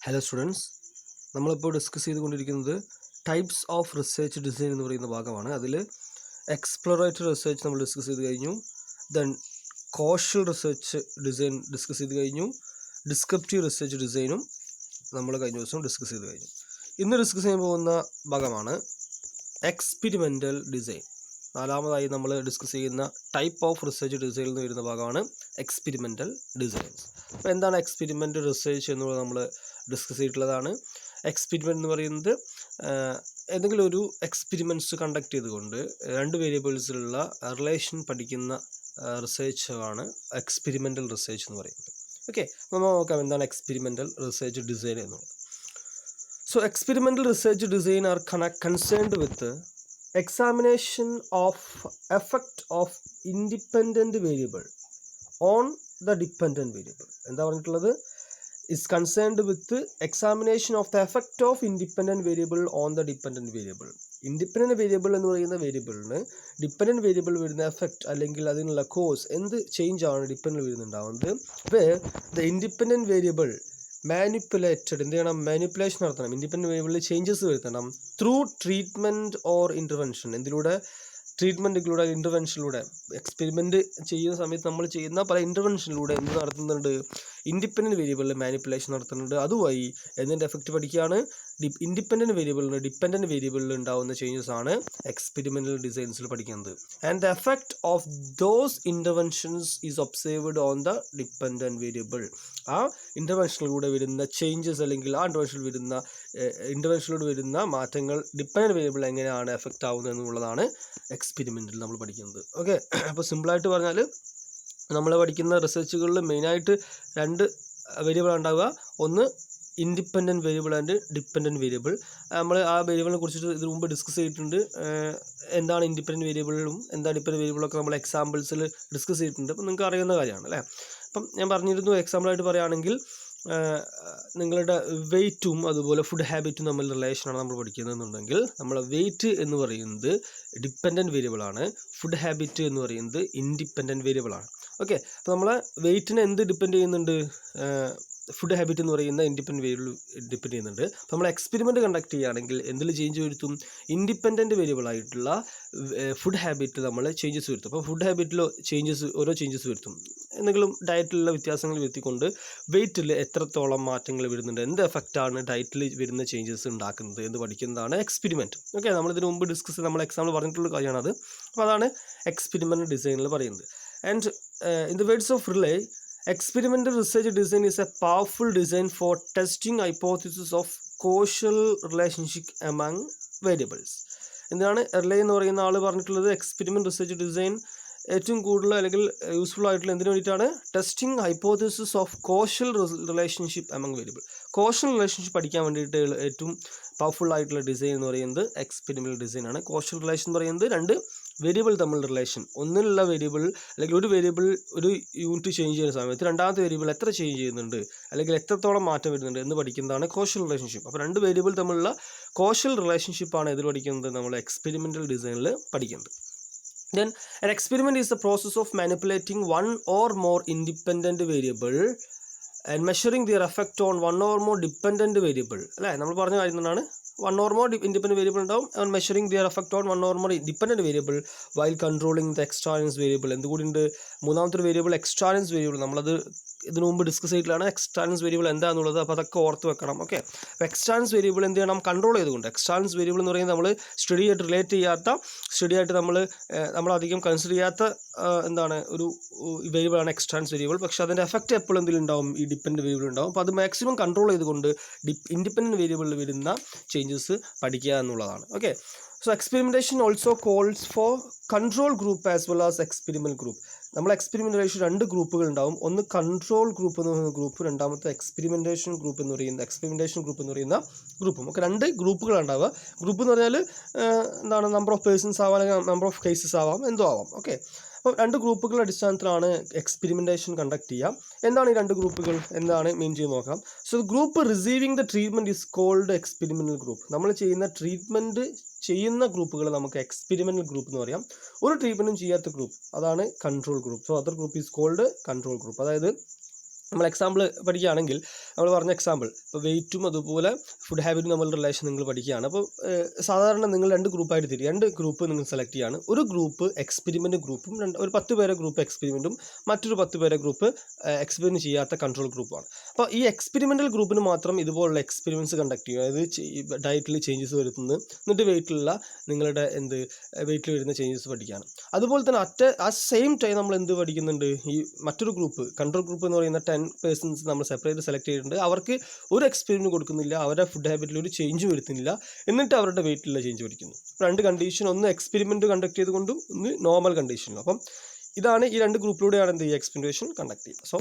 Hello students, നമ്മളിപ്പോൾ discuss ചെയ്തുകൊണ്ടിരിക്കുന്നത് types of research design എന്ന് പറയുന്ന ഭാഗമാണ്. അതിൽ എക്സ്പ്ലോറേറ്ററി റിസർച്ച് നമ്മൾ ഡിസ്കസ് ചെയ്ത് കഴിഞ്ഞു. ദെൻ കോഷ്യൽ റിസർച്ച് ഡിസൈൻ ഡിസ്കസ് ചെയ്ത് കഴിഞ്ഞു. ഡിസ്ക്രിപ്റ്റീവ് റിസർച്ച് ഡിസൈനും നമ്മൾ കഴിഞ്ഞ ദിവസം ഡിസ്കസ് ചെയ്ത് കഴിഞ്ഞു. ഇന്ന് ഡിസ്കസ് ചെയ്യാൻ പോകുന്ന ഭാഗമാണ് എക്സ്പെരിമെൻ്റൽ ഡിസൈൻ. നാലാമതായി നമ്മൾ ഡിസ്കസ് ചെയ്യുന്ന ടൈപ്പ് ഓഫ് റിസർച്ച് ഡിസൈനിൽ നിന്ന് വരുന്ന ഭാഗമാണ് എക്സ്പെരിമെൻ്റൽ ഡിസൈൻസ്. അപ്പോൾ എന്താണ് എക്സ്പെരിമെൻ്റൽ റിസർച്ച് എന്നുള്ളത് നമ്മൾ ഡിസ്കസ് ചെയ്തിട്ടുള്ളതാണ്. എക്സ്പെരിമെൻ്റ് എന്ന് പറയുന്നത് ഏതെങ്കിലും ഒരു എക്സ്പെരിമെൻറ്റ്സ് കണ്ടക്ട് ചെയ്തുകൊണ്ട് രണ്ട് വേരിയബിൾസിലുള്ള റിലേഷൻ പഠിക്കുന്ന റിസർച്ചാണ് എക്സ്പെരിമെൻ്റൽ റിസർച്ച് എന്ന് പറയുന്നത്. ഓക്കെ, നമ്മൾ നോക്കാം എന്താണ് എക്സ്പെരിമെൻ്റൽ റിസർച്ച് ഡിസൈൻ എന്നുള്ളത്. So experimental research design are concerned with examination of effect of independent variable on the dependent variable. എന്താ പറഞ്ഞിട്ടുള്ളത്? is concerned with examination of the effect of independent variable on the dependent variable. Independent variable എന്ന് പറയുന്ന വേരിയബിളിന് dependent variable വരുന്ന effect അല്ലെങ്കിൽ അതിനുള്ള cos എന്ത് change ആണ് ഡിപ്പെൻഡൻറ്റ് വരുന്നുണ്ടാവുന്നത്. Where the independent variable manipulated, എന്ത് ചെയ്യണം? മാനിപ്പുലേഷൻ നടത്തണം. ഇൻഡിപെൻഡൻറ്റ് വേരിയബിളിൽ ചേഞ്ചസ് വരുത്തണം ത്രൂ ട്രീറ്റ്മെൻറ്റ് ഓർ ഇൻ്റർവെൻഷൻ. എന്തിലൂടെ? ട്രീറ്റ്മെൻറ്റുകളിലൂടെ, ഇൻ്റർവെൻഷനിലൂടെ. എക്സ്പെരിമെൻറ്റ് ചെയ്യുന്ന സമയത്ത് നമ്മൾ ചെയ്യുന്ന പല ഇൻ്റർവെൻഷനിലൂടെ എന്ത് നടത്തുന്നുണ്ട്? ഇൻഡിപെൻഡൻറ്റ് വേരിയബിളിൽ മാനിപ്പുലേഷൻ നടത്തുന്നുണ്ട്. അതുവഴി എന്തിൻ്റെ എഫക്റ്റ് പഠിക്കുകയാണ്? ഇൻഡിപെൻഡൻറ്റ് വേരിയബിളിന് ഡിപ്പെൻഡൻറ്റ് വേരിയബിളിൽ ഉണ്ടാകുന്ന ചേഞ്ചസ് ആണ് എക്സ്പെരിമെൻ്റൽ ഡിസൈൻസിൽ പഠിക്കുന്നത്. And the effect of those interventions is observed on the dependent variable. ആ ഇൻ്റർവെൻഷനിലൂടെ വരുന്ന ചേഞ്ചസ് അല്ലെങ്കിൽ ആ ഇൻ്റർവെൻഷനിലൂടെ വരുന്ന മാറ്റങ്ങൾ ഡിപ്പെൻഡൻറ്റ് വേരിയബിൾ എങ്ങനെയാണ് എഫക്റ്റ് ആവുന്നത് എന്നുള്ളതാണ് എക്സ്പെരിമെൻറ്റിൽ നമ്മൾ പഠിക്കുന്നത്. ഓക്കെ, അപ്പോൾ സിമ്പിളായിട്ട് പറഞ്ഞാൽ നമ്മൾ പഠിക്കുന്ന റിസർച്ചുകളിൽ മെയിനായിട്ട് രണ്ട് വേരിയബിൾ ഉണ്ടാവുക. ഒന്ന് independent variable and dependent variable. നമ്മൾ ആ വേരിയബിളിനെ കുറിച്ചിട്ട് ഇതിനു മുമ്പ് ഡിസ്കസ് ചെയ്തിട്ടുണ്ട്. എന്താണ് ഇൻഡിപെൻഡൻറ്റ് വേരിയബിളും എന്താണ് ഡിപ്പെൻഡൻറ്റ് വേരിയബിളൊക്കെ നമ്മൾ എക്സാമ്പിൾസിൽ ഡിസ്കസ് ചെയ്തിട്ടുണ്ട്. അപ്പം നിങ്ങൾക്ക് അറിയുന്ന കാര്യമാണ് അല്ലേ. അപ്പം ഞാൻ പറഞ്ഞിരുന്നു, എക്സാമ്പിളായിട്ട് പറയുകയാണെങ്കിൽ നിങ്ങളുടെ വെയ്റ്റും അതുപോലെ ഫുഡ് ഹാബിറ്റും തമ്മിൽ റിലേഷനാണ് നമ്മൾ പഠിക്കുന്നതെന്നുണ്ടെങ്കിൽ നമ്മളെ വെയ്റ്റ് എന്ന് പറയുന്നത് ഡിപ്പെൻഡൻറ്റ് വേരിയബിളാണ്, ഫുഡ് ഹാബിറ്റ് എന്ന് പറയുന്നത് ഇൻഡിപെൻഡൻറ്റ് വേരിയബിളാണ്. ഓക്കെ, അപ്പോൾ നമ്മളെ വെയ്റ്റിനെ എന്ത് ഡിപ്പെൻഡ് ചെയ്യുന്നുണ്ട്? ഫുഡ് ഹാബിറ്റ് എന്ന് പറയുന്ന ഇൻഡിപെൻഡൻറ്റ് വേരിയബിൾ ഡിപ്പെൻഡ് ചെയ്യുന്നുണ്ട്. അപ്പോൾ നമ്മൾ എക്സ്പെരിമെൻറ്റ് കണ്ടക്ട് ചെയ്യുകയാണെങ്കിൽ എന്തിൽ ചേഞ്ച് വരുത്തും? ഇൻഡിപെൻഡൻറ്റ് വേരിയബിൾ ആയിട്ടുള്ള ഫുഡ് ഹാബിറ്റ് നമ്മൾ ചേഞ്ചസ് വരുത്തും. അപ്പോൾ ഫുഡ് ഹാബിറ്റിൽ ഓരോ ചേഞ്ചസ് വരുത്തും. എന്തെങ്കിലും ഡയറ്റിലുള്ള വ്യത്യാസങ്ങൾ വരുത്തിക്കൊണ്ട് വെയ്റ്റിൽ എത്രത്തോളം മാറ്റങ്ങൾ വരുന്നുണ്ട്, എന്ത് എഫക്റ്റാണ് ഡയറ്റിൽ വരുന്ന ചേഞ്ചസ് ഉണ്ടാക്കുന്നത് എന്ന് പഠിക്കുന്നതാണ് എക്സ്പെരിമെൻറ്റ്. ഓക്കെ, നമ്മളിതിന് മുമ്പ് നമ്മൾ എക്സാമ്പിൾ പറഞ്ഞിട്ടുള്ള കാര്യമാണത്. അപ്പോൾ അതാണ് എക്സ്പെരിമെൻ്റൽ ഡിസൈനിൽ പറയുന്നത്. And in the words of relay, experimental research design is a powerful design for testing hypothesis of causal relationship among variables. എന്താണ് റിലേ എന്ന് പറയുന്ന ആൾ പറഞ്ഞിട്ടുള്ളത്? എക്സ്പെരിമെൻ്റ് റിസർച്ച് ഡിസൈൻ ഏറ്റവും കൂടുതൽ അല്ലെങ്കിൽ യൂസ്ഫുൾ ആയിട്ടുള്ള എന്തിനു വേണ്ടിയിട്ടാണ്? Testing hypothesis of causal relationship among variable. Causal relationship പഠിക്കാൻ വേണ്ടിയിട്ട് ഏറ്റവും പവർഫുൾ ആയിട്ടുള്ള ഡിസൈൻ എന്ന് പറയുന്നത് എക്സ്പെരിമെൻ്റൽ ഡിസൈൻ ആണ്. കോഷ്യൽ റിലേഷൻ എന്ന് പറയുന്നത് രണ്ട് വേരിയബിൾ തമ്മിലുള്ള റിലേഷൻ. ഒന്നിലുള്ള വേരിയബിൾ അല്ലെങ്കിൽ ഒരു വേരിയബിൾ ഒരു യൂണിറ്റ് ചേഞ്ച് ചെയ്യുന്ന സമയത്ത് രണ്ടാമത്തെ വേരിയബിൾ എത്ര ചേഞ്ച് ചെയ്യുന്നുണ്ട് അല്ലെങ്കിൽ എത്രത്തോളം മാറ്റം വരുന്നുണ്ട് എന്ന് പഠിക്കുന്നതാണ് കോഷ്യൽ റിലേഷൻഷിപ്പ്. അപ്പോൾ രണ്ട് വേരിയബിൾ തമ്മിലുള്ള കോഷ്യൽ റിലേഷൻഷിപ്പാണ് ഇതിൽ പഠിക്കുന്നത്, നമ്മൾ എക്സ്പെരിമെൻ്റൽ ഡിസൈനിൽ പഠിക്കുന്നത്. Then an experiment is the process of manipulating one or more independent variable and measuring their effect on one or more dependent variable. അല്ലേ, നമ്മൾ പറഞ്ഞ കാര്യമാണ്. One or more independent variable ഉണ്ടാവും. And measuring their effect on one or more dependent variable while controlling the extraneous variable. എന്തുകൂടി ഉണ്ട്? മൂന്നാമത്തെ variable extraneous variable. നമ്മളത് ഇതിനു മുമ്പ് ഡിസ്കസ് ചെയ്തിട്ടുള്ളതാണ് എക്സ്ട്രാനിയസ് വേരിയബിൾ എന്താണെന്നുള്ളത്. അപ്പോൾ അതൊക്കെ ഓർത്ത് വെക്കണം. ഓക്കെ, അപ്പോൾ എക്സ്ട്രാനിയസ് വേരിയബിൾ എന്ത് ചെയ്യണം? കൺട്രോൾ ചെയ്തുകൊണ്ട്. എക്സ്ട്രാനിയസ് വേരിയബിൾ എന്ന് പറയുന്നത് നമ്മൾ സ്റ്റഡി ആയിട്ട് റിലേറ്റ് ചെയ്യാത്ത, സ്റ്റഡി ആയിട്ട് നമ്മളധികം കൺസിഡർ ചെയ്യാത്ത എന്താണ് ഒരു വേരിയബിളാണ് എക്സ്ട്രാനിയസ് വേരിയബിൾ. പക്ഷേ അതിൻ്റെ എഫക്റ്റ് എപ്പോഴും എന്തെങ്കിലും ഉണ്ടാവും? ഈ ഡിപ്പെൻഡൻറ്റ് വേരിയബിൾ ഉണ്ടാവും. അപ്പോൾ അത് മാക്സിമം കൺട്രോൾ ചെയ്തുകൊണ്ട് ഇൻഡിപെൻഡൻറ്റ് വേരിയബിളിൽ വരുന്ന ചേഞ്ചസ് പഠിക്കുക എന്നുള്ളതാണ്. Okay, so experimentation also calls four control group as well as experiment group. നമ്മൾ എക്സ്പെരിമെൻറ്റേഷൻ രണ്ട് ഗ്രൂപ്പുകൾ ഉണ്ടാവും. ഒന്ന് കൺട്രോൾ ഗ്രൂപ്പ് എന്ന് പറയുന്ന ഗ്രൂപ്പ്, രണ്ടാമത്തെ എക്സ്പെരിമെൻറ്റേഷൻ ഗ്രൂപ്പ് എന്ന് പറയുന്ന ഗ്രൂപ്പും. ഒക്കെ രണ്ട് ഗ്രൂപ്പുകളാണ് ഉണ്ടാവുക. ഗ്രൂപ്പ് എന്ന് പറഞ്ഞാൽ എന്താണ്? നമ്പർ ഓഫ് പേഴ്സൺസ് ആവാം, അല്ലെങ്കിൽ നമ്പർ ഓഫ് കേസസ് ആവാം, എന്തോ ആവാം. ഓക്കെ, അപ്പോൾ രണ്ട് ഗ്രൂപ്പുകളുടെ അടിസ്ഥാനത്തിലാണ് എക്സ്പെരിമെൻറ്റേഷൻ കണ്ടക്ട് ചെയ്യുക. എന്താണ് ഈ രണ്ട് ഗ്രൂപ്പുകൾ, എന്താണ് മീൻ ചെയ്ത് നോക്കാം. So group receiving the treatment is called experimental group. നമ്മൾ ചെയ്യുന്ന ട്രീറ്റ്മെൻറ്റ് ചെയ്യുന്ന ഗ്രൂപ്പുകൾ നമുക്ക് എക്സ്പെരിമെൻ്റൽ ഗ്രൂപ്പ് എന്ന് പറയാം. ഒരു ട്രീറ്റ്മെൻറ്റും ചെയ്യാത്ത ഗ്രൂപ്പ്, അതാണ് control group. So other group is called control group. അതായത് നമ്മൾ എക്സാമ്പിൾ പഠിക്കുകയാണെങ്കിൽ നമ്മൾ പറഞ്ഞ എക്സാമ്പിൾ ഇപ്പോൾ വെയിറ്റും അതുപോലെ ഫുഡ് ഹാബിറ്റും തമ്മിലുള്ള റിലേഷൻ നിങ്ങൾ പഠിക്കുകയാണ്. അപ്പോൾ സാധാരണ നിങ്ങൾ 2 ഗ്രൂപ്പായിട്ട് തിരിയും. 2 ഗ്രൂപ്പ് നിങ്ങൾ സെലക്ട് ചെയ്യുകയാണ്. ഒരു ഗ്രൂപ്പ് എക്സ്പെരിമെൻ്റ് ഗ്രൂപ്പും ഒരു 10 പേരെ ഗ്രൂപ്പ് എക്സ്പെരിമെൻറ്റും മറ്റൊരു 10 പേരെ ഗ്രൂപ്പ് എക്സ്പെരിമെൻറ്റ് ചെയ്യാത്ത കൺട്രോൾ ഗ്രൂപ്പാണ്. അപ്പോൾ ഈ എക്സ്പെരിമെൻ്റൽ ഗ്രൂപ്പിന് മാത്രം ഇതുപോലുള്ള എക്സ്പെരിമെൻറ്റ്സ് കണ്ടക്ട് ചെയ്യും. അതായത് ഡയറ്റിൽ ചേഞ്ചസ് വരുത്തുന്നത്, എന്നിട്ട് നിങ്ങളുടെ വെയിറ്റിൽ വരുന്ന ചേഞ്ചസ് പഠിക്കുകയാണ്. അതുപോലെ തന്നെ ആ സെയിം ടൈം നമ്മൾ പഠിക്കുന്നുണ്ട്, ഈ മറ്റൊരു ഗ്രൂപ്പ് കൺട്രോൾ ഗ്രൂപ്പ് എന്ന് പറയുന്ന 10 പേഴ്സൺസ് നമ്മൾ സെപ്പറേറ്റ് സെലക്ട് ചെയ്തിട്ടുണ്ട്. അവർക്ക് ഒരു എക്സ്പെരിമെൻറ്റ് കൊടുക്കുന്നില്ല, അവരുടെ ഫുഡ് ഹാബിറ്റിൽ ഒരു ചേഞ്ച് വരുത്തുന്നില്ല, എന്നിട്ട് അവരുടെ വെയിറ്റിലുള്ള ചേഞ്ച് പഠിക്കുന്നു. 2 കണ്ടീഷൻ, ഒന്ന് എക്സ്പെരിമെൻറ്റ് കണ്ടക്ട് ചെയ്തുകൊണ്ടും ഒന്ന് നോർമൽ കണ്ടീഷനിലും. അപ്പം ഇതാണ് ഈ 2 ഗ്രൂപ്പിലൂടെയാണ് എക്സ്പെരിമെൻറ്റേഷൻ കണ്ടക്ട് ചെയ്യുക. സോ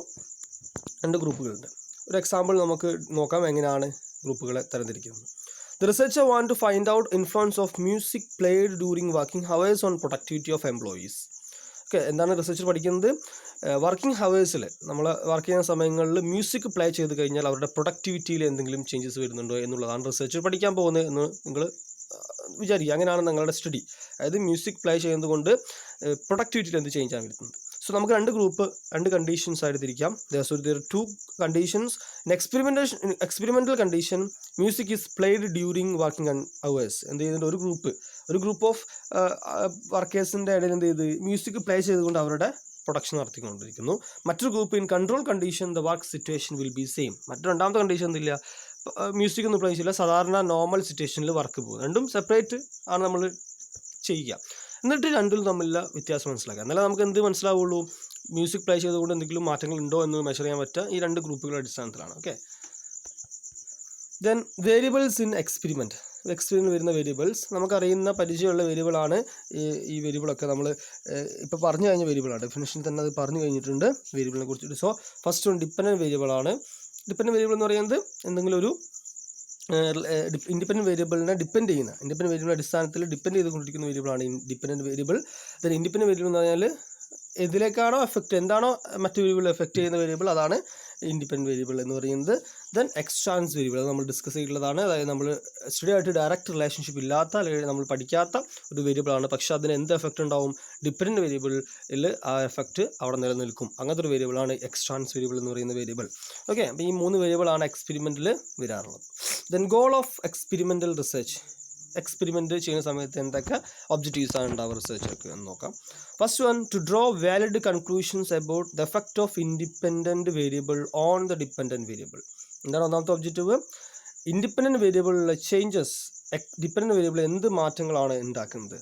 2 ഗ്രൂപ്പുകളുണ്ട്. ഒരു എക്സാമ്പിൾ നമുക്ക് നോക്കാം എങ്ങനെയാണ് ഗ്രൂപ്പുകളെ തരംതിരിക്കുന്നത്. The researcher want to find out influence of music played during working hours on productivity of employees. Okay, എന്താണ് റിസർച്ചർ പഠിക്കുന്നത്? വർക്കിംഗ് ഹവേഴ്സിൽ നമ്മൾ വർക്ക് ചെയ്യുന്ന സമയങ്ങളിൽ മ്യൂസിക് പ്ലേ ചെയ്ത് കഴിഞ്ഞാൽ അവരുടെ പ്രൊഡക്ടിവിറ്റിയിൽ എന്തെങ്കിലും ചേഞ്ചസ് വരുന്നുണ്ടോ എന്നുള്ളതാണ് റിസർച്ചർ പഠിക്കാൻ പോകുന്നത് എന്ന് നിങ്ങൾ വിചാരിക്കുക. അങ്ങനെയാണ് നിങ്ങളുടെ സ്റ്റഡി. അതായത് മ്യൂസിക് പ്ലേ ചെയ്യുന്നത് കൊണ്ട് പ്രൊഡക്ടിവിറ്റിയിൽ എന്ത് ചേഞ്ചാണ് വരുന്നത്. സോ നമുക്ക് 2 കണ്ടീഷൻസ് ആയിട്ട് തിരിക്കാം. So there are 2 conditions. In experimental condition, music is played during working hours. എന്ത് ചെയ്യുന്നുണ്ട്? ഒരു ഗ്രൂപ്പ് ഓഫ് വർക്കേഴ്സിൻ്റെ ഇടയിൽ മ്യൂസിക് പ്ലേ ചെയ്തുകൊണ്ട് അവരുടെ പ്രൊഡക്ഷൻ നടത്തിക്കൊണ്ടിരിക്കുന്നു. മറ്റൊരു group in control condition the work situation will be same. രണ്ടാമത്തെ കണ്ടീഷൻ എന്തില്ല, മ്യൂസിക് ഒന്നും പ്ലേ ചെയ്യില്ല, സാധാരണ നോർമൽ സിറ്റുവേഷനിൽ വർക്ക് പോകും. രണ്ടും സെപ്പറേറ്റ് ആണ് നമ്മൾ ചെയ്യുക. എന്നിട്ട് രണ്ടിലും തമ്മിലുള്ള വ്യത്യാസം മനസ്സിലാക്കുക. എന്നാലും നമുക്ക് എന്ത് മനസ്സിലാവുള്ളൂ, മ്യൂസിക് പ്ലേ ചെയ്തുകൊണ്ട് എന്തെങ്കിലും മാറ്റങ്ങൾ ഉണ്ടോ എന്ന് മെഷർ ചെയ്യാൻ പറ്റുക ഈ 2 ഗ്രൂപ്പുകളുടെ അടിസ്ഥാനത്തിലാണ്. Okay, then variables in experiment വരുന്ന വേരിയബിൾസ്, നമുക്കറിയുന്ന പരിചയമുള്ള വേരിയബിളാണ് ഈ വേരിയബിളൊക്കെ നമ്മൾ ഇപ്പോൾ പറഞ്ഞു കഴിഞ്ഞ വേരിയബിളാണ്. ഡെഫിനിഷനിൽ തന്നെ അത് പറഞ്ഞു കഴിഞ്ഞിട്ടുണ്ട് വേരിയബിളിനെ കുറിച്ചിട്ട്. സോ ഫസ്റ്റ് വൺ ഡിപ്പെൻഡൻറ്റ് വേരിയബിളാണ്. ഡിപ്പെൻഡൻറ്റ് വേരിയബിൾ എന്ന് പറയുന്നത് എന്തെങ്കിലും ഒരു ഇൻഡിപെൻഡൻറ്റ് വേരിയബിളിനെ ഇൻഡിപെൻഡൻറ്റ് വേരിയബിളിൻ്റെ അടിസ്ഥാനത്തിൽ ഡിപ്പെൻഡ് ചെയ്തുകൊണ്ടിരിക്കുന്ന വേരിയബിളാണ് independent variable. Then independent variable എന്ന് പറഞ്ഞാൽ ഇതിലേക്കാണോ എഫക്റ്റ്, എന്താണോ മറ്റു വേരിയബിൾ എഫക്റ്റ് ചെയ്യുന്ന വേരിയബിൾ, അതാണ് ഇൻഡിപെൻഡൻറ്റ് വേരിയബിൾ എന്ന് പറയുന്നത്. ദെൻ എക്സ്ട്രാൻസ് വേരിയബിൾ, അത് നമ്മൾ ഡിസ്കസ് ചെയ്തിട്ടുള്ളതാണ്. അതായത് നമ്മൾ സ്റ്റഡി ആയിട്ട് ഡയറക്റ്റ് റിലേഷൻഷിപ്പ് ഇല്ലാത്ത, അല്ലെങ്കിൽ നമ്മൾ പഠിക്കാത്ത ഒരു വേരിയബിളാണ്. പക്ഷേ അതിന് എന്ത് എഫക്റ്റ് ഉണ്ടാവും? ഡിപ്പെൻഡൻറ്റ് വേരിയബിളിൽ ആ എഫക്റ്റ് അവിടെ നിലനിൽക്കും. അങ്ങനത്തെ ഒരു വേരിയബിളാണ് എക്സ്ട്രാൻസ് വേരിയബിൾ എന്ന് പറയുന്ന വേരിയബിൾ. ഓക്കെ, അപ്പോൾ ഈ 3 വേരിയബിളാണ് എക്സ്പെരിമെൻറ്റിൽ വരാറുള്ളത്. Then goal of experimental research, experiment ചെയ്യുന്ന സമയത്ത് എന്തൊക്കെ ഒബ്ജക്റ്റീവ്സ് ആണ് ഉണ്ടാവുക റിസർച്ചൊക്കെ എന്ന് നോക്കാം. First one, to draw valid conclusions about the effect of independent variable on the dependent variable. എന്താണ് ഒന്നാമത്തെ ഒബ്ജക്റ്റീവ്? ഇൻഡിപെൻഡൻറ്റ് വേരിയബിളിലെ ചേഞ്ചസ്, ഡിപ്പെൻഡൻറ്റ് വേരിയബിൾ എന്ത് മാറ്റങ്ങളാണ് ഉണ്ടാക്കുന്നത്.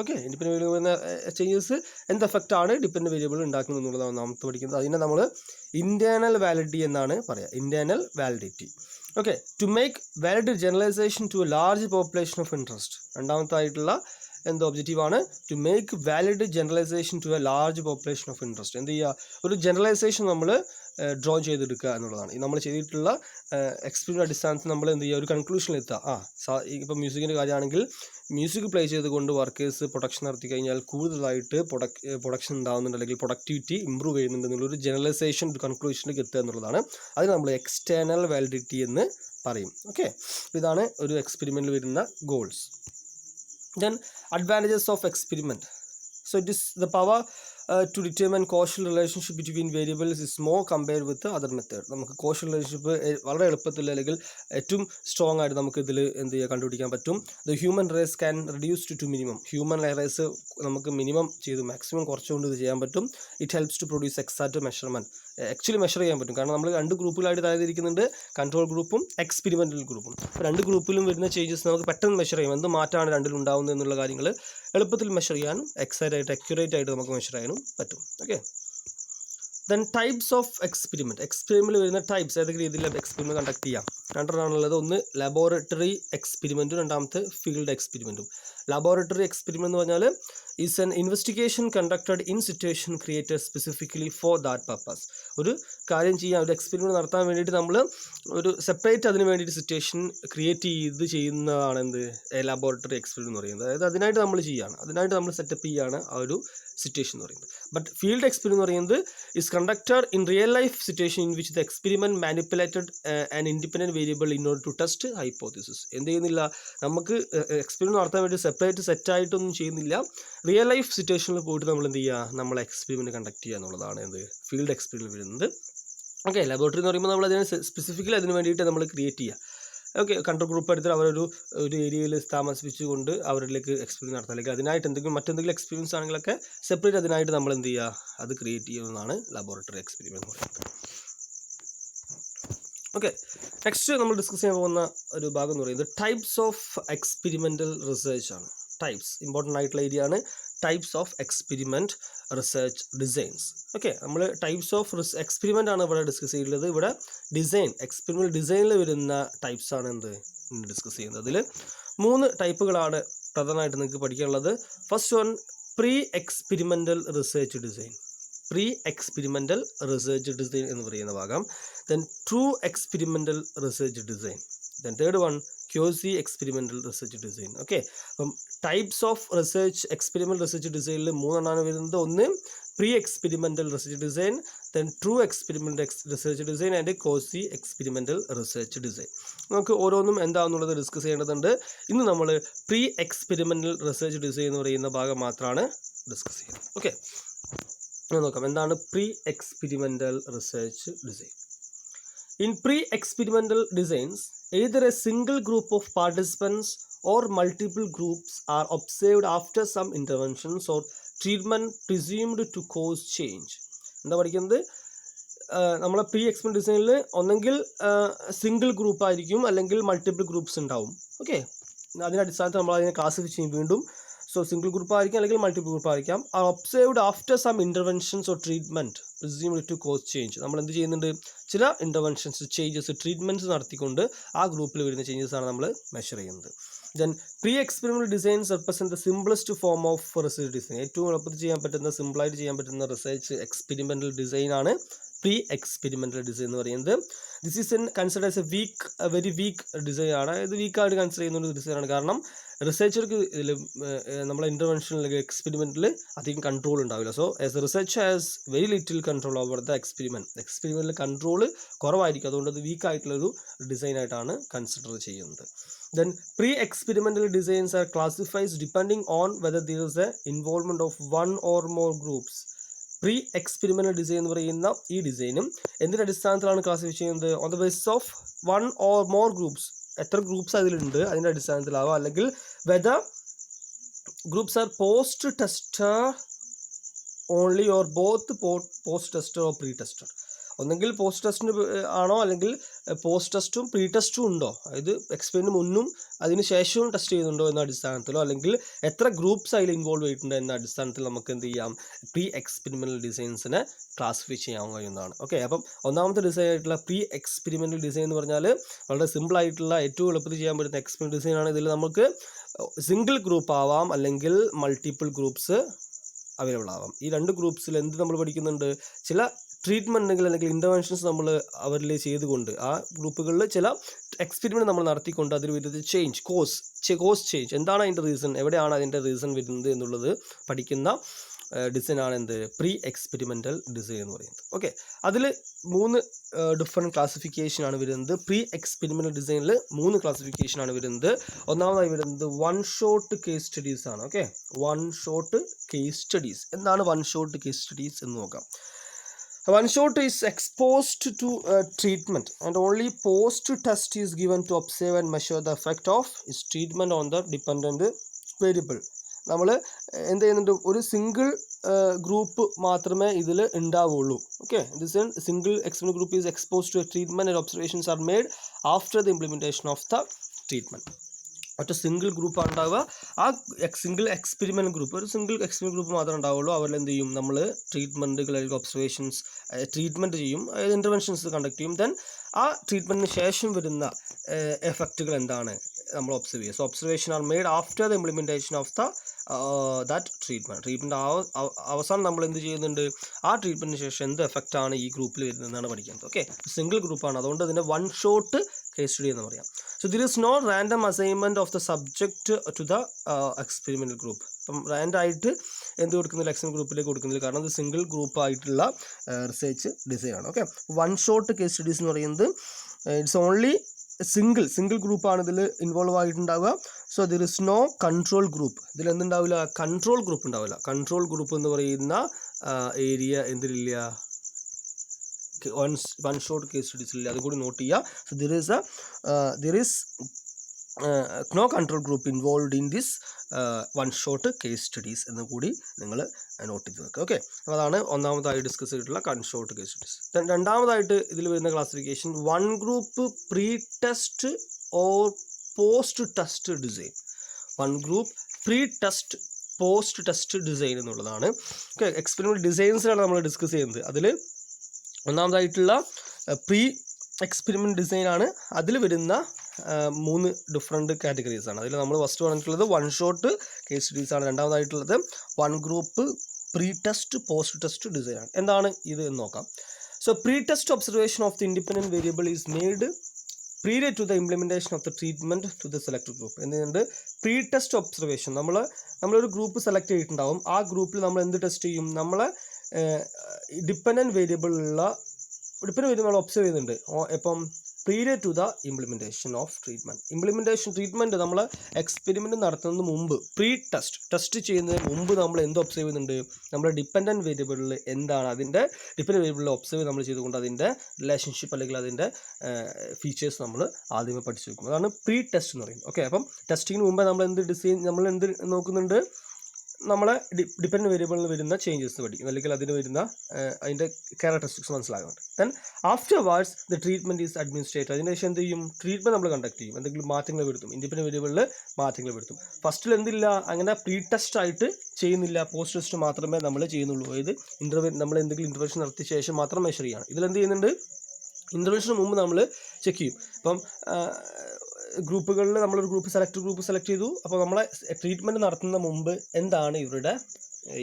ഓക്കെ, ഇൻഡിപെൻഡൻറ്റ് വേരിയബിൾ എന്ന ചേഞ്ചസ് എന്ത് എഫക്റ്റാണ് ഡിപ്പെൻഡൻറ്റ് വേരിയബിൾ ഉണ്ടാക്കുന്നത് എന്നുള്ളതാണ് ഒന്നാമത്തെ പഠിക്കുന്നത്. അതിനെ നമ്മൾ ഇൻറ്റേർണൽ വാലിഡിറ്റി എന്നാണ് പറയുക, internal validity. Okay, to make valid generalisation to a large population of interest. രണ്ടാമത്തായിട്ടുള്ള ഒബ്ജക്റ്റീവാണ് to make valid generalisation to a large population of interest. എന്ത് ചെയ്യുക, ഒരു ജനറലൈസേഷൻ നമ്മൾ ഡ്രോ ചെയ്തെടുക്കുക എന്നുള്ളതാണ്. നമ്മൾ ചെയ്തിട്ടുള്ള എക്സ്പീരിയൻസ് അടിസ്ഥാനത്തിൽ നമ്മൾ എന്ത് ചെയ്യുക, ഒരു കൺക്ലൂഷനിൽ എത്തുക. ഇപ്പോൾ മ്യൂസിക്കിൻ്റെ കാര്യമാണെങ്കിൽ മ്യൂസിക് പ്ലേ ചെയ്തുകൊണ്ട് വർക്കേഴ്സ് പ്രൊഡക്ഷൻ നടത്തി കഴിഞ്ഞാൽ കൂടുതലായിട്ട് പ്രൊഡക്ഷൻ ഉണ്ടാകുന്നുണ്ട്, അല്ലെങ്കിൽ പ്രൊഡക്ടിവിറ്റി ഇമ്പ്രൂവ് ചെയ്യുന്നുണ്ട് എന്നുള്ളൊരു ജനറലൈസേഷൻ, ഒരു കൺക്ലൂഷനിലേക്ക് എത്തുക എന്നുള്ളതാണ്. അതിന് നമ്മൾ എക്സ്റ്റേണൽ വാലിഡിറ്റി എന്ന് പറയും. ഓക്കെ, ഇതാണ് ഒരു എക്സ്പെരിമെൻറ്റിൽ വരുന്ന goals. Then advantages of experiment. So it is the power to determine causal relationship between variables is more compared with the other method. നമുക്ക് causal relationship വളരെ എളുപ്പത്തിൽ, അല്ലെങ്കിൽ ഏറ്റവും സ്ട്രോങ് ആയിട്ട് നമുക്ക് ഇതിൽ എന്ത് ചെയ്യുക, കണ്ടുപിടിക്കാൻ പറ്റും. The human race can reduce to minimum. Human race നമുക്ക് മിനിമം ചെയ്ത് മാക്സിമം കുറച്ചുകൊണ്ട് ഇത് ചെയ്യാൻ പറ്റും. It helps to produce exact measurement. Actually measure ചെയ്യാൻ പറ്റും. കാരണം നമ്മൾ 2 ഗ്രൂപ്പുകളായിട്ട് തരംതിരിക്കുന്നുണ്ട്, കൺട്രോൾ ഗ്രൂപ്പും എക്സ്പെരിമെൻ്റൽ ഗ്രൂപ്പും. 2 ഗ്രൂപ്പിലും വരുന്ന ചേഞ്ചസ് നമുക്ക് പെട്ടെന്ന് മെഷർ ചെയ്യാം. എന്ത് മാറ്റമാണ് രണ്ടിലും ഉണ്ടാകുന്നത് എന്നുള്ള കാര്യങ്ങൾ എളുപ്പത്തിൽ മെഷർ ചെയ്യാനും അക്യുറേറ്റ് ആയിട്ട് നമുക്ക് മെഷർ ചെയ്യാനും പറ്റും. Okay, then types of experiment വരുന്ന ടൈപ്സ്, ഏതൊക്കെ രീതിയിൽ എക്സ്പെരിമെൻറ്റ് കണ്ടക്ട് ചെയ്യാം. രണ്ടെണ്ണമാണുള്ളത്. ഒന്ന് ലബോറട്ടറി എക്സ്പെരിമെൻറ്റും, രണ്ടാമത്തെ ഫീൽഡ് എക്സ്പെരിമെൻറ്റും. ലബോറട്ടറി എക്സ്പെരിമെൻറ്റ് എന്ന് പറഞ്ഞാൽ is N investigation conducted in situation created specifically for that purpose. ഒരു കാര്യം ചെയ്യാൻ, ഒരു എക്സ്പെരിമെൻറ്റ് നടത്താൻ വേണ്ടിയിട്ട് നമ്മൾ ഒരു സെപ്പറേറ്റ് അതിന് വേണ്ടിയിട്ട് സിറ്റുവേഷൻ ക്രിയേറ്റ് ചെയ്യുന്നതാണ് ലബോറട്ടറി എക്സ്പെരിമെൻറ്റ് എന്ന് പറയുന്നത്. അതായത് അതിനായിട്ട് നമ്മൾ ചെയ്യുകയാണ്, അതിനായിട്ട് നമ്മൾ സെറ്റപ്പ് ചെയ്യുകയാണ് ആ ഒരു സിറ്റുവേഷൻ എന്ന് പറയുന്നത്. ബട്ട് ഫീൽഡ് എക്സ്പെരിമെൻറ്റ് എന്ന് പറയുന്നത് is conducted in real life situation in which the experiment manipulated an independent variable in order to test hypothesis. എന്ത് ചെയ്യുന്നില്ല, നമുക്ക് എക്സ്പെരിമെൻറ്റ് നടത്താൻ വേണ്ടി സെപ്പറേറ്റ് സെറ്റായിട്ടൊന്നും ചെയ്യുന്നില്ല. റിയൽ ലൈഫ് സിറ്റുവേഷനിൽ പോയിട്ട് നമ്മൾ എന്ത് ചെയ്യുക, നമ്മൾ എക്സ്പെരിമെൻറ്റ് കണ്ടക്ട് ചെയ്യുക എന്നുള്ളതാണ് ഫീൽഡ് എക്സ്പെരിമെൻറ്റ് വരുന്നത്. ഓക്കെ, ലബോറട്ടറി എന്ന് പറയുമ്പോൾ നമ്മൾ അതിന് സ്പെസിഫിക്കലി അതിന് വേണ്ടിയിട്ട് നമ്മൾ ക്രിയേറ്റ് ചെയ്യുക. ഓക്കെ, കൺട്രോൾ ഗ്രൂപ്പ് എടുത്തിട്ട് അവരൊരു ഏരിയയിൽ താമസിപ്പിച്ചുകൊണ്ട് അവരിലേക്ക് എക്സ്പീരിയൻസ് നടത്തുക, അല്ലെങ്കിൽ അതിനായിട്ട് മറ്റെന്തെങ്കിലും എക്സ്പീരിയൻസ് ആണെങ്കിലൊക്കെ സെപ്പറേറ്റ് അതിനായിട്ട് നമ്മൾ എന്ത് ചെയ്യുക, അത് ക്രിയേറ്റ് ചെയ്യുന്നതാണ് ലബോറട്ടറി എക്സ്പെരിമെൻ്റ് എന്ന് പറയുന്നത്. ഓക്കെ, നെക്സ്റ്റ് നമ്മൾ ഡിസ്കസ് ചെയ്യാൻ പോകുന്ന ഒരു ഭാഗം എന്ന് പറയുന്നത് ടൈപ്സ് ഓഫ് എക്സ്പെരിമെൻ്റൽ റിസർച്ച് ആണ്. ടൈപ്സ് ഇമ്പോർട്ടൻ്റ് ആയിട്ടുള്ള ഏരിയ ആണ്. Types of experiment research designs. Okay, നമ്മൾ ടൈപ്സ് ഓഫ് എക്സ്പെരിമെൻ്റ് ആണ് ഇവിടെ ഡിസ്കസ് ചെയ്യുന്നത്. ഇവിടെ ഡിസൈൻ, എക്സ്പെരിമെൻ്റൽ ഡിസൈനിൽ വരുന്ന ടൈപ്സ് ആണ് എന്ത് ഡിസ്കസ് ചെയ്യുന്നത്. അതിൽ 3 ടൈപ്പുകളാണ് പ്രധാനമായിട്ട് നിങ്ങൾക്ക് പഠിക്കാനുള്ളത്. First one, pre experimental research design. Pre experimental research design എന്ന് പറയുന്ന ഭാഗം. Then true experimental research design. Then third one, quasi experimental research design. Okay, അപ്പം types of research experimental research ഡിസൈനിൽ 3 എണ്ണമാണ് വരുന്നത്. ഒന്ന് pre experimental research design, then true experimental research design and quasi experimental research design. നമുക്ക് ഓരോന്നും എന്താണെന്നുള്ളത് discuss ചെയ്യേണ്ടതുണ്ട്. ഇന്ന് നമ്മൾ പ്രീ എക്സ്പെരിമെൻ്റൽ റിസർച്ച് ഡിസൈൻ എന്ന് പറയുന്ന ഭാഗം മാത്രമാണ് ഡിസ്കസ് ചെയ്യുന്നത്. ഓക്കെ, നോക്കാം എന്താണ് pre experimental research design. In pre experimental designs either a single group of participants or multiple groups are observed after some interventions or treatment presumed to cause change. എന്താ പഠിക്കുന്നത്, നമ്മളെ പ്രീ എക്സ്പെരിമെൻ്റൽ ഡിസൈനിൽ ഒന്നെങ്കിൽ single group ആയിരിക്കും, അല്ലെങ്കിൽ multiple groups ഉണ്ടാവും. Okay, അതിൻ്റെ അടിസ്ഥാനത്തിൽ നമ്മൾ അതിനെ ക്ലാസിഫൈ ചെയ്യും വീണ്ടും. സോ സിംഗിൾ ഗ്രൂപ്പ് ആയിരിക്കും, അല്ലെങ്കിൽ മൾട്ടിപ്പിൾ ഗ്രൂപ്പ് ആയിരിക്കാം. Are observed after some interventions or treatment presumed to cause change. നമ്മൾ എന്ത് ചെയ്യുന്നുണ്ട്, ചില ഇൻ്റർവെൻഷൻസ്, ചേഞ്ചസ്, ട്രീറ്റ്മെൻറ്റ്സ് നടത്തിക്കൊണ്ട് ആ ഗ്രൂപ്പിൽ വരുന്ന ചേഞ്ചസ് ആണ് നമ്മൾ മെഷർ ചെയ്യുന്നത്. Then pre experimental designs represent the simplest form of research design. ഏറ്റവും എളുപ്പത്തിൽ ചെയ്യാൻ പറ്റുന്ന, സിമ്പിളായിട്ട് ചെയ്യാൻ പറ്റുന്ന റിസർച്ച് എക്സ്പെരിമെൻ്റൽ ഡിസൈനാണ് പ്രീ എക്സ്പെരിമെൻ്റൽ ഡിസൈൻ എന്ന് പറയുന്നത്. This is consider as A very weak design ആണ്. ഇത് വീക്കായിട്ട് കൺസിഡർ ചെയ്യുന്ന ഒരു ഡിസൈനാണ്. കാരണം റിസർച്ചർക്ക് ഇതിൽ നമ്മളെ ഇൻ്റർവെൻഷൻ അല്ലെങ്കിൽ എക്സ്പെരിമെൻറ്റിൽ അധികം കൺട്രോൾ ഉണ്ടാവില്ല. So as a research has very little control over the എക്സ്പെരിമെൻറ്റിൽ കൺട്രോൾ കുറവായിരിക്കും. അതുകൊണ്ട് അത് വീക്കായിട്ടുള്ളൊരു ഡിസൈനായിട്ടാണ് കൺസിഡർ ചെയ്യുന്നത്. Then pre experimental designs are classifies depending on whether there is a involvement of 1 or more groups. Pre experimental design എന്ന് പറയുന്ന ഈ ഡിസൈനും എന്തിൻ്റെ അടിസ്ഥാനത്തിലാണ് ക്ലാസിഫൈ ചെയ്യുന്നത്? On the basis of 1 or more groups. എത്ര ഗ്രൂപ്പ്സ് അതിലുണ്ട് അതിൻ്റെ അടിസ്ഥാനത്തിലാവാം, അല്ലെങ്കിൽ whether groups are post tester only or both post tester or pre tester. ഒന്നെങ്കിൽ പോസ്റ്റ് ടെസ്റ്റിന് ആണോ, അല്ലെങ്കിൽ പോസ്റ്റ് ടെസ്റ്റും പ്രീ ടെസ്റ്റും ഉണ്ടോ, അതായത് എക്സ്പെരിമെൻറ്റിന് മുന്നും അതിന് ശേഷവും ടെസ്റ്റ് ചെയ്യുന്നുണ്ടോ എന്ന അടിസ്ഥാനത്തിലോ, അല്ലെങ്കിൽ എത്ര ഗ്രൂപ്പ്സ് അതിൽ ഇൻവോൾവ് ചെയ്തിട്ടുണ്ട് എന്ന അടിസ്ഥാനത്തിൽ നമുക്ക് എന്ത് ചെയ്യാം, പ്രീ എക്സ്പെരിമെൻ്റൽ ഡിസൈൻസിനെ ക്ലാസിഫൈ ചെയ്യാൻ കഴിയുന്നതാണ്. ഓക്കെ, അപ്പം ഒന്നാമത്തെ ഡിസൈൻ ആയിട്ടുള്ള പ്രീ എക്സ്പെരിമെൻ്റൽ ഡിസൈൻ എന്ന് പറഞ്ഞാൽ വളരെ സിമ്പിൾ ആയിട്ടുള്ള, ഏറ്റവും എളുപ്പത്തിൽ ചെയ്യാൻ പറ്റുന്ന എക്സ്പെരിമെൻ്റൽ ഡിസൈനാണ്. ഇതിൽ നമുക്ക് സിംഗിൾ ഗ്രൂപ്പ് ആവാം, അല്ലെങ്കിൽ മൾട്ടിപ്പിൾ ഗ്രൂപ്പ്സ് അവൈലബിൾ ആവാം. ഈ 2 ഗ്രൂപ്പ്സിൽ എന്ത് നമ്മൾ പഠിക്കുന്നുണ്ട്, ചില ട്രീറ്റ്മെൻറ്റ് അല്ലെങ്കിൽ ഇൻ്റർവെൻഷൻസ് നമ്മൾ അവരിൽ ചെയ്തുകൊണ്ട്, ആ ഗ്രൂപ്പുകളിൽ ചില എക്സ്പെരിമെൻറ്റ് നമ്മൾ നടത്തിക്കൊണ്ട് അതിൽ വരുന്നത് ചേഞ്ച്, കോസ് ചേഞ്ച്, എന്താണ് അതിൻ്റെ റീസൺ, എവിടെയാണ് അതിൻ്റെ റീസൺ വരുന്നത് എന്നുള്ളത് പഠിക്കുന്ന ഡിസൈനാണ് എന്ത്, പ്രീ എക്സ്പെരിമെൻ്റൽ ഡിസൈൻ എന്ന് പറയുന്നത്. ഓക്കെ, അതിൽ 3 ഡിഫറെൻറ്റ് ക്ലാസിഫിക്കേഷനാണ് വരുന്നത്. പ്രീ എക്സ്പെരിമെൻ്റൽ ഡിസൈനിൽ 3 ക്ലാസിഫിക്കേഷനാണ് വരുന്നത്. ഒന്നാമതായി വരുന്നത് 1 ഷോട്ട് കേസ് സ്റ്റഡീസ് ആണ്. Okay, 1 shot case studies. എന്താണ് 1 ഷോട്ട് കേസ് സ്റ്റഡീസ് എന്ന് നോക്കാം. 1 shot is exposed to treatment and only post test is given to observe and measure the effect of its treatment on the dependent variable. നമ്മൾ എന്ത് ചെയ്യുന്നുണ്ട്, ഒരു single group മാത്രമേ ഇതിൽ ഉണ്ടാവുള്ളൂ. Okay, this single experimental group is exposed to a treatment and observations are made after the implementation of the treatment. ഒറ്റ single ഗ്രൂപ്പാണ് ഉണ്ടാവുക. ആ സിംഗിൾ എക്സ്പെരിമെൻ്റ് ഗ്രൂപ്പ്, ഒരു സിംഗിൾ എക്സ്പെരിമെൻ്റ് ഗ്രൂപ്പ് മാത്രമേ ഉണ്ടാവുള്ളൂ. അവരിൽ എന്ത് ചെയ്യും, നമ്മൾ ട്രീറ്റ്മെൻറ്റുകൾ അല്ലെങ്കിൽ ഒബ്സർവേഷൻസ് ട്രീറ്റ്മെൻറ്റ് ചെയ്യും, അതായത് ഇൻ്റർവെൻഷൻസ് കണ്ടക്ട് ചെയ്യും. ദെൻ ആ ട്രീറ്റ്മെൻറ്റിന് ശേഷം വരുന്ന എഫക്റ്റുകൾ എന്താണ് നമ്മൾ ഒബ്സർവ് ചെയ്യുക. So observation are made after the implementation of the that treatment അവസാനം നമ്മൾ എന്ത് ചെയ്യുന്നുണ്ട്, ആ ട്രീറ്റ്മെൻറ്റിന് ശേഷം എന്ത് എഫക്റ്റാണ് ഈ ഗ്രൂപ്പിൽ വരുന്നതെന്നാണ് പഠിക്കുന്നത്. ഓക്കെ, സിംഗിൾ ഗ്രൂപ്പാണ്, അതുകൊണ്ട് അതിനെ 1 ഷോട്ട് കേസ് സ്റ്റഡി എന്ന് പറയാം. So there is no random assignment of the subject to the experimental group. അപ്പം റാൻഡ് ആയിട്ട് എന്ത് കൊടുക്കുന്നില്ല, എക്സ്പെരിമെൻ്റൽ ഗ്രൂപ്പിലേക്ക് കൊടുക്കുന്നില്ല, കാരണം ഇത് സിംഗിൾ ഗ്രൂപ്പ് ആയിട്ടുള്ള റിസർച്ച് ഡിസൈൻ ആണ്. ഓക്കെ, 1 ഷോട്ട് കേസ് സ്റ്റഡീസ് എന്ന് പറയുന്നത് ഇറ്റ്സ് ഓൺലി സിംഗിൾ ഗ്രൂപ്പാണ് ഇതിൽ ഇൻവോൾവ് ആയിട്ടുണ്ടാവുക. So there is no control group. ഇതിൽ എന്തുണ്ടാവില്ല, കൺട്രോൾ ഗ്രൂപ്പ് ഉണ്ടാവില്ല. കൺട്രോൾ ഗ്രൂപ്പ് എന്ന് പറയുന്ന ഏരിയ എന്തിലില്ല, വൺ ഷോട്ട് കേസ് സ്റ്റഡീസ് ഇല്ല, അതുകൂടി നോട്ട് ചെയ്യുക. So there is no control group involved in this one shot case studies എന്ന് കൂടി നിങ്ങൾ നോട്ട് ചെയ്ത് വെക്കുക. ഓക്കെ, അപ്പോൾ അതാണ് ഒന്നാമതായി ഡിസ്കസ് ചെയ്തിട്ടുള്ള കൺഷോട്ട് കേസ് സ്റ്റഡീസ്. രണ്ടാമതായിട്ട് ഇതിൽ വരുന്ന classification one group pre test or post test design. One group pre test post test design എന്നുള്ളതാണ്. ഓക്കെ, എക്സ്പെരിമെൻ്റ് ഡിസൈൻസിലാണ് നമ്മൾ ഡിസ്കസ് ചെയ്യുന്നത്. അതിൽ ഒന്നാമതായിട്ടുള്ള പ്രീ എക്സ്പെരിമെൻ്റ് ഡിസൈനാണ്. അതിൽ വരുന്ന 3 ഡിഫറെൻറ്റ് കാറ്റഗറീസ് ആണ്. അതിൽ നമ്മൾ ഫസ്റ്റ് പറഞ്ഞിട്ടുള്ളത് വൺ ഷോട്ട് കേസ് സ്റ്റഡീസ് ആണ്. രണ്ടാമതായിട്ടുള്ളത് one group pre test post test design ആണ്. എന്താണ് ഇത് എന്ന് നോക്കാം. So pre test observation of the independent variable is made prior to the implementation of the treatment to the selected group. എന്തുകൊണ്ട് pre test observation, നമ്മളൊരു group select ചെയ്തിട്ടുണ്ടാവും. ആ ഗ്രൂപ്പിൽ നമ്മൾ എന്ത് ടെസ്റ്റ് ചെയ്യും? നമ്മളെ ഡിപ്പെൻഡൻറ്റ് വേരിയബിളുള്ള നമ്മൾ ഒബ്സർവ് ചെയ്യുന്നുണ്ട്. ഇപ്പം prior to the implementation of treatment. Treatment നമ്മൾ എക്സ്പെരിമെൻറ്റ് നടത്തുന്നതിന് മുമ്പ് പ്രീ ടെസ്റ്റ് ചെയ്യുന്നതിന് മുമ്പ് നമ്മൾ എന്ത് ഒബ്സർവ് ചെയ്യുന്നുണ്ട്? നമ്മുടെ ഡിപ്പെൻഡൻറ്റ് വേരിയബിളിൽ എന്താണ്, അതിൻ്റെ ഡിപ്പെൻഡൻറ്റ് വേരിയബിളിൽ ഒബ്സർവ് നമ്മൾ ചെയ്തുകൊണ്ട് അതിൻ്റെ റിലേഷൻഷിപ്പ് അല്ലെങ്കിൽ അതിൻ്റെ ഫീച്ചേഴ്സ് നമ്മൾ ആദ്യമേ പഠിച്ചു വെക്കും. അതാണ് പ്രീ ടെസ്റ്റ് എന്ന് പറയുന്നത്. ഓക്കെ, അപ്പം ടെസ്റ്റിങ്ങിന് മുമ്പേ നമ്മൾ എന്ത് നോക്കുന്നുണ്ട്? നമ്മളെ ഡിപ്പെൻഡൻറ്റ് വേരിയബിളിൽ വരുന്ന ചേഞ്ചസ് പഠിക്കും, അല്ലെങ്കിൽ അതിൻ്റെ ക്യാരക്ടറിസ്റ്റിക്സ് മനസ്സിലാകുന്നുണ്ട്. Then afterwards the treatment is administered. അതിന് ശേഷം എന്ത് ചെയ്യും? ട്രീറ്റ്മെൻറ്റ് നമ്മൾ കണ്ടക്ട് ചെയ്യും, എന്തെങ്കിലും മാറ്റങ്ങൾ വരുത്തും, ഇൻഡിപെൻഡൻറ്റ് വേരിയബിളിൽ മാറ്റങ്ങൾ വരുത്തും. ഫസ്റ്റിൽ എന്തില്ല, അങ്ങനെ പ്രീ ടെസ്റ്റ് ആയിട്ട് ചെയ്യുന്നില്ല, പോസ്റ്റ് ടെസ്റ്റ് മാത്രമേ നമ്മൾ ചെയ്യുന്നുള്ളൂ. അതായത് നമ്മൾ എന്തെങ്കിലും ഇൻ്റർവെൻഷൻ നടത്തിയ ശേഷം മാത്രം മെഷർ ചെയ്യണം. ഇതിലെന്ത് ചെയ്യുന്നുണ്ട്? ഇൻ്റർവെൻഷന് മുമ്പ് നമ്മൾ ചെക്ക് ചെയ്യും. ഇപ്പം ഗ്രൂപ്പുകളിൽ നമ്മളൊരു ഗ്രൂപ്പ് സെലക്ട് ചെയ്തു. അപ്പോൾ നമ്മളെ ട്രീറ്റ്മെൻറ്റ് നടത്തുന്ന മുമ്പ് എന്താണ് ഇവരുടെ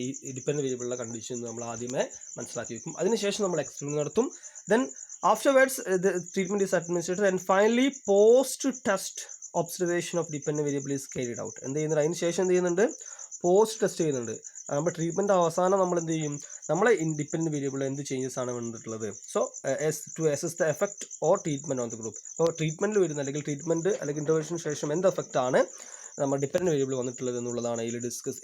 ഈ ഡിപ്പെൻഡൻറ്റ് വേരിയബിളുള്ള കണ്ടീഷൻ എന്ന് നമ്മൾ ആദ്യമേ മനസ്സിലാക്കി വെക്കും. അതിനുശേഷം നമ്മൾ എക്സ്പെരിമെൻറ്റ് നടത്തും. Then afterwards the treatment is administrated and finally post test observation of dependent variable is carried out. എന്ത് ചെയ്യുന്നുണ്ട്? അതിന് ശേഷം എന്ത് ചെയ്യുന്നുണ്ട്? പോസ്റ്റ് ടെസ്റ്റ് ചെയ്യുന്നുണ്ട്. നമ്മുടെ ട്രീറ്റ്മെൻറ്റ് അവസാനം നമ്മൾ എന്ത് ചെയ്യും? നമ്മളെ ഇൻഡിപെൻഡൻറ്റ് വേരിയബിൾ എന്ത് ചേഞ്ചസ് ആണ് വന്നിട്ടുള്ളത്? So to assess the effect or treatment on the group. അപ്പോൾ ട്രീറ്റ്മെൻറ്റിൽ വരുന്ന അല്ലെങ്കിൽ ഇൻ്റർവെൻഷന് ശേഷം എന്ത് എഫക്റ്റ് ആണ് നമ്മൾ ഡിപ്പെൻഡൻറ്റ് വേരിയബിൾ വന്നിട്ടുള്ളത് എന്നുള്ളതാണ്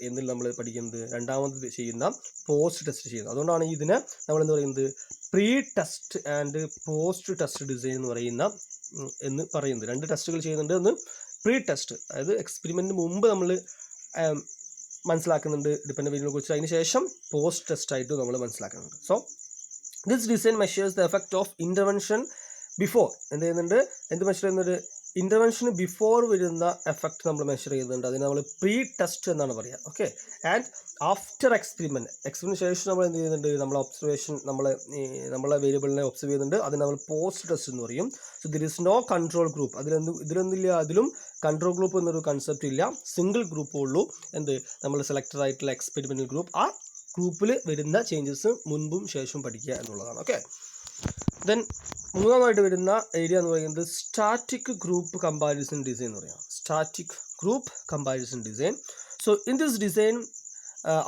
ഇതിൽ നമ്മൾ പഠിക്കുന്നത്. രണ്ടാമത് ചെയ്യുന്ന പോസ്റ്റ് ടെസ്റ്റ് ചെയ്യുന്നത്. അതുകൊണ്ടാണ് ഇതിനെ നമ്മളെന്ത് പറയുന്നത്? Pre test and post test design എന്ന് പറയുന്നത്. 2 ടെസ്റ്റുകൾ ചെയ്യുന്നുണ്ട്. ഒന്ന് പ്രീ ടെസ്റ്റ്, അതായത് എക്സ്പെരിമെൻറ്റിന് മുമ്പ് നമ്മൾ മനസ്സിലാക്കുന്നുണ്ട് ഡിപ്പെൻഡൻറ്റ് വേരിയബിളിനെ കുറിച്ച്. അതിന് ശേഷം പോസ്റ്റ് ടെസ്റ്റ് ആയിട്ട് നമ്മൾ മനസ്സിലാക്കുന്നുണ്ട്. So this design measures the effect of intervention before. എന്ത് മെഷർ ചെയ്യുന്നത്? ഇൻ്റർവെൻഷന് ബിഫോർ വരുന്ന എഫക്റ്റ് നമ്മൾ മെഷർ ചെയ്യുന്നുണ്ട്. അതിന് നമ്മൾ പ്രീ ടെസ്റ്റ് എന്നാണ് പറയുക. ഓക്കെ, ആൻഡ് ആഫ്റ്റർ എക്സ്പെരിമെൻറ്റ് ശേഷം നമ്മൾ എന്ത് ചെയ്യുന്നുണ്ട്? നമ്മളെ ഒബ്സർവേഷൻ നമ്മളെ വേരിയബിളിനെ ഒബ്സർവ് ചെയ്യുന്നുണ്ട്. അതിന് നമ്മൾ പോസ്റ്റ് ടെസ്റ്റ് എന്ന് പറയും. So there is no control group. ഇതിലൊന്നുമില്ല, അതിലും കൺട്രോൾ ഗ്രൂപ്പ് എന്നൊരു കൺസെപ്റ്റ് ഇല്ല. സിംഗിൾ ഗ്രൂപ്പേ ഉള്ളൂ. നമ്മൾ സെലക്റ്റഡ് ആയിട്ടുള്ള എക്സ്പെരിമെൻ്റൽ ഗ്രൂപ്പ്. ആ ഗ്രൂപ്പിൽ വരുന്ന ചേഞ്ചസ് മുൻപും ശേഷവും പഠിക്കുക എന്നുള്ളതാണ്. ഓക്കെ, ദെൻ മൂന്നാമതായിട്ട് വരുന്ന ഏരിയ എന്ന് പറയുന്നത് സ്റ്റാറ്റിക് ഗ്രൂപ്പ് കമ്പാരിസൺ ഡിസൈൻ എന്ന് പറയാം. Static group comparison design. So in this design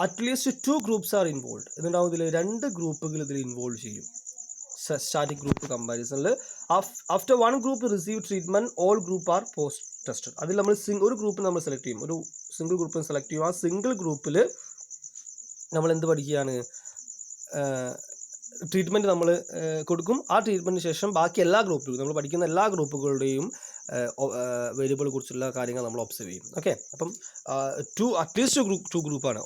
at least 2 groups are involve. ഇതുണ്ടാവും, ഇതിൽ 2 ഗ്രൂപ്പുകൾ ഇതിൽ ഇൻവോൾവ് ചെയ്യും. സ്റ്റാറ്റിക് ഗ്രൂപ്പ് കമ്പാരിസണിൽ after 1 group receive treatment all group are post tested. അതിൽ നമ്മൾ ഒരു ഗ്രൂപ്പ് നമ്മൾ സെലക്ട് ചെയ്യും, ഒരു സിംഗിൾ ഗ്രൂപ്പ് സെലക്ട് ചെയ്യും. ആ സിംഗിൾ ഗ്രൂപ്പിൽ നമ്മൾ എന്ത് പഠിക്കുകയാണ്? ട്രീറ്റ്മെൻറ്റ് നമ്മൾ കൊടുക്കും. ആ ട്രീറ്റ്മെൻറ്റിന് ശേഷം ബാക്കി എല്ലാ ഗ്രൂപ്പുകളും നമ്മൾ പഠിക്കുന്ന എല്ലാ ഗ്രൂപ്പുകളുടെയും വേരിയബിളെ കുറിച്ചുള്ള കാര്യങ്ങൾ നമ്മൾ ഒബ്സർവ് ചെയ്യും. ഓക്കെ, അപ്പം അറ്റ്ലീസ്റ്റ് 2 ഗ്രൂപ്പാണ്.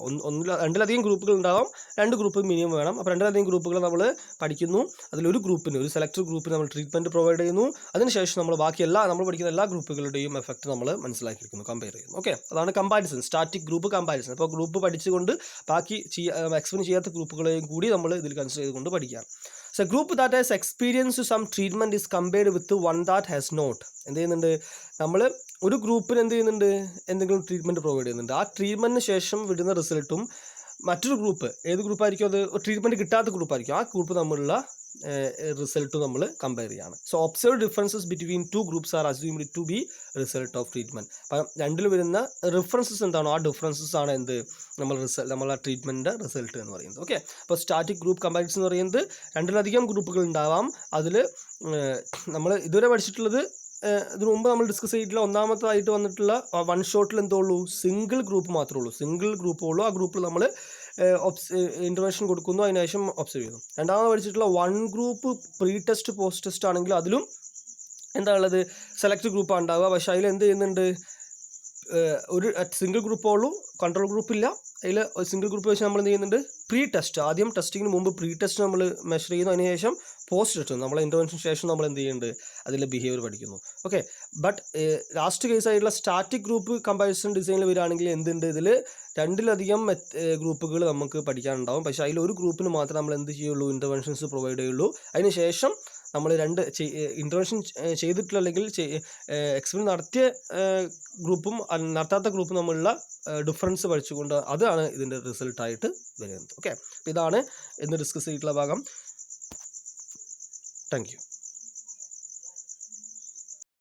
രണ്ടിലധികം ഗ്രൂപ്പുകൾ ഉണ്ടാവാം. 2 ഗ്രൂപ്പ് മിനിമം വേണം. അപ്പോൾ 2ലധികം ഗ്രൂപ്പുകൾ നമ്മൾ പഠിക്കുന്നു. അതിലൊരു ഗ്രൂപ്പിന്, ഒരു സെലക്ടഡ് ഗ്രൂപ്പിന് നമ്മൾ ട്രീറ്റ്മെൻറ്റ് പ്രൊവൈഡ് ചെയ്യുന്നു. അതിനുശേഷം നമ്മൾ നമ്മൾ പഠിക്കുന്ന എല്ലാ ഗ്രൂപ്പുകളുടെയും എഫക്റ്റ് നമ്മൾ മനസ്സിലാക്കിയിരിക്കുന്നു, കമ്പയർ ചെയ്യുന്നു. ഓക്കെ, അതാണ് കമ്പാരിസൺ, സ്റ്റാറ്റിക് ഗ്രൂപ്പ് കമ്പാരിസൺ. അപ്പോൾ ഗ്രൂപ്പ് പഠിച്ചുകൊണ്ട് ബാക്കി എക്സ്പെരിമെൻറ്റ് ചെയ്യാത്ത ഗ്രൂപ്പുകളെയും കൂടി നമ്മൾ ഇതിൽ കൺസിഡർ ചെയ്തുകൊണ്ട് പഠിക്കാം. So a group that has experienced some treatment is compared with one that has not. എന്ത് ചെയ്യുന്നുണ്ട്? നമ്മൾ ഒരു ഗ്രൂപ്പിന് എന്തെങ്കിലും ട്രീറ്റ്മെൻറ്റ് പ്രൊവൈഡ് ചെയ്യുന്നുണ്ട്. ആ ട്രീറ്റ്മെൻറ്റിന് ശേഷം വിടുന്ന റിസൾട്ടും മറ്റൊരു ഗ്രൂപ്പ്, ഏത് ഗ്രൂപ്പായിരിക്കും? അത് ട്രീറ്റ്മെൻറ്റ് കിട്ടാത്ത ഗ്രൂപ്പായിരിക്കും. ആ ഗ്രൂപ്പ് തമ്മിലുള്ള റിസൾട്ട് നമ്മൾ കമ്പയർ ചെയ്യാണ്. So observe differences between 2 groups are assumed to be result of treatment. അപ്പം രണ്ടിലും വരുന്ന റിഫറൻസസ് എന്താണോ ആ ഡിഫറൻസസ് ആണ് നമ്മളെ ട്രീറ്റ്മെൻറ്റിൻ്റെ റിസൾട്ട് എന്ന് പറയുന്നത്. ഓക്കെ, അപ്പോൾ സ്റ്റാറ്റിക് ഗ്രൂപ്പ് കമ്പാരിസൺ എന്ന് പറയുന്നത് രണ്ടിലധികം ഗ്രൂപ്പുകൾ ഉണ്ടാവാം. അതിൽ നമ്മൾ ഇതുവരെ പഠിച്ചിട്ടുള്ളത് ഇതിനു മുമ്പ് നമ്മൾ ഡിസ്കസ് ചെയ്തിട്ടുള്ള ഒന്നാമതായിട്ട് വന്നിട്ടുള്ള 1 ഷോട്ടിൽ എന്തോ ഉള്ളൂ? സിംഗിൾ ഗ്രൂപ്പ് മാത്രമേ ഉള്ളൂ. ആ ഗ്രൂപ്പിൽ നമ്മൾ ഇൻ്റർവെൻഷൻ കൊടുക്കുന്നു, അതിനുശേഷം ഒബ്സർവ് ചെയ്യുന്നു. രണ്ടാമത് പഠിച്ചിട്ടുള്ള 1 group pre test post test ആണെങ്കിൽ അതിലും എന്താ ഉള്ളത്, സെലക്ട് ഗ്രൂപ്പാണ് ഉണ്ടാവുക. പക്ഷേ അതിൽ എന്ത് ചെയ്യുന്നുണ്ട്, ഒരു സിംഗിൾ ഗ്രൂപ്പുള്ളൂ, കൺട്രോൾ ഗ്രൂപ്പില്ല. അതിൽ സിംഗിൾ ഗ്രൂപ്പ് വെച്ച് നമ്മൾ എന്ത് ചെയ്യുന്നുണ്ട്, പ്രീ ടെസ്റ്റ്, ആദ്യം ടെസ്റ്റിങ്ങിന് മുമ്പ് പ്രീ ടെസ്റ്റ് നമ്മൾ മെഷർ ചെയ്യുന്നു, അതിനുശേഷം പോസ്റ്റ് ടെസ്റ്റ് നമ്മളെ ഇൻ്റർവെൻഷൻ ശേഷം നമ്മൾ എന്ത് ചെയ്യുന്നുണ്ട്, അതിൻ്റെ ബിഹേവിയർ പഠിക്കുന്നു. ഓക്കെ, ബട്ട് ലാസ്റ്റ് കേസ് ആയിട്ടുള്ള സ്റ്റാറ്റിക് ഗ്രൂപ്പ് കമ്പാരിസൺ ഡിസൈനിൽ വരികയാണെങ്കിൽ എന്തുണ്ട്, ഇതിൽ 2ലധികം ഗ്രൂപ്പുകൾ നമുക്ക് പഠിക്കാനുണ്ടാവും. പക്ഷേ അതിലൊരു ഗ്രൂപ്പിന് മാത്രമേ നമ്മൾ എന്ത് ചെയ്യുള്ളൂ, ഇൻ്റർവെൻഷൻസ് പ്രൊവൈഡ് ചെയ്യുള്ളൂ. അതിനുശേഷം നമ്മൾ ഇൻ്റർവെൻഷൻ ചെയ്തിട്ടില്ല, അല്ലെങ്കിൽ എക്സ്പെരിമെൻറ്റ് നടത്തിയ ഗ്രൂപ്പും നടത്താത്ത ഗ്രൂപ്പും തമ്മിലുള്ള ഡിഫറൻസ് പഠിച്ചുകൊണ്ട് അതാണ് ഇതിൻ്റെ റിസൾട്ടായിട്ട് വരുന്നത്. ഓക്കെ, ഇതാണ് ഇന്ന് ഡിസ്കസ് ചെയ്തിട്ടുള്ള ഭാഗം. Thank you.